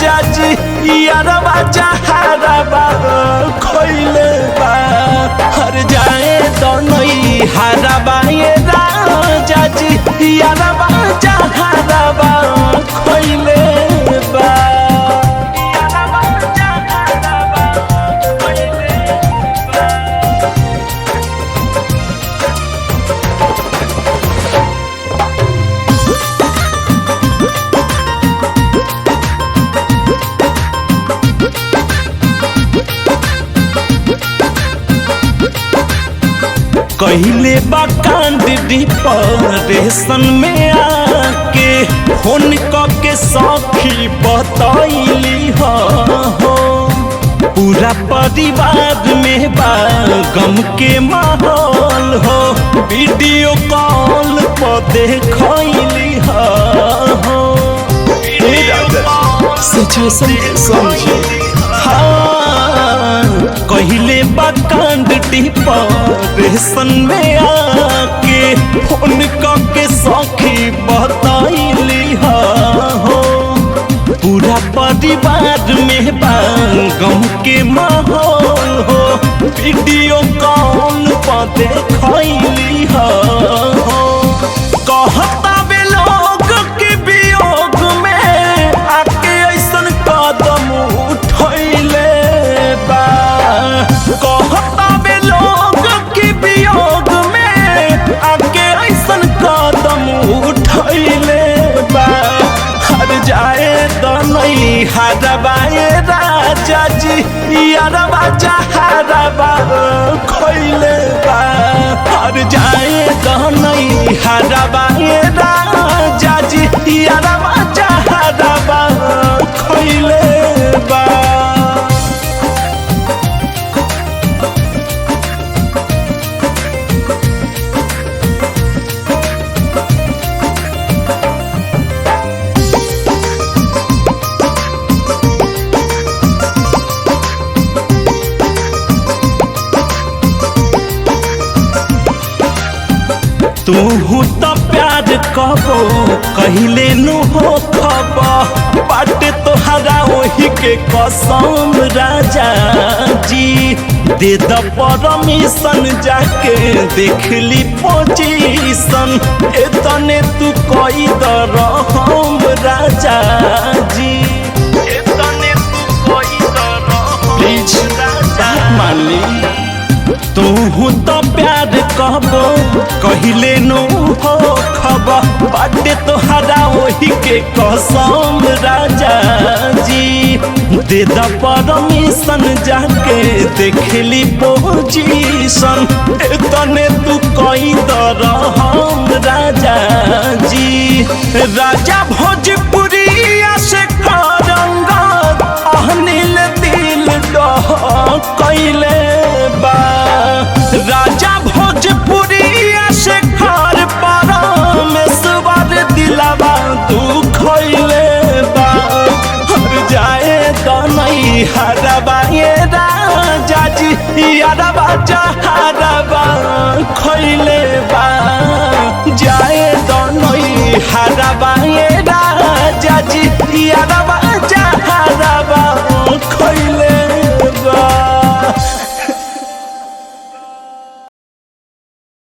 राजा जी यारवा जहारवा खोइले बा हर जाए तो नहीं हारवा ये राजा जी यारवा जहारवा खोइले बा कहले बा कांड डिप्रेशन में आके फोन के सखी बतैली हो पूरा परिवार में बा गम के माहौल हो वीडियो कॉल पर देखैली हो सिचुएशन समझे कहले बा कांड डिप्रेशन में आके फोन के सखी बतैली हो पूरा परिवार में बा गम के माहौल हो वीडियो कॉल पर देखैली हो कहता बे लोग के वियोग में आके ऐसन कदम उठैले बा कहता बे लोग के वियोग में आके ऐसन कदम उठैले बा हर जाए तो नहीं हारवा ये राजा जी यारवा जहारवा खोइले बा हर जाए तो नहीं हारवा ये राजा जी यारवा जहारवा खोइले बा तू तो प्यार कबो कहले नु हो खबो बाटे तोहरा वही के कसम राजा जी दे द परमिशन जाके देख ली पोजीशन एतने तू कई दर हम राजा जी एतने तू कई दर प्लीज राजा माली तू तो प्यार कहबो कहले नो हो खबर बाटे तोहरा वही के कसम राजा जी दे द परमिशन जाके देखली पोजीशन एतने तू कई दर हम राजा जी राजा भोजपुरी से करंगत अनिल दिल डह कैले बा राजा भोजपुरी से खार परमेश्वर दिलावा दुख बा हर जाए तो नहीं हारवा ये राजा जी यारवा जहारवा खोइले बा जाए तो नहीं हारवा ये राजा जी यारवा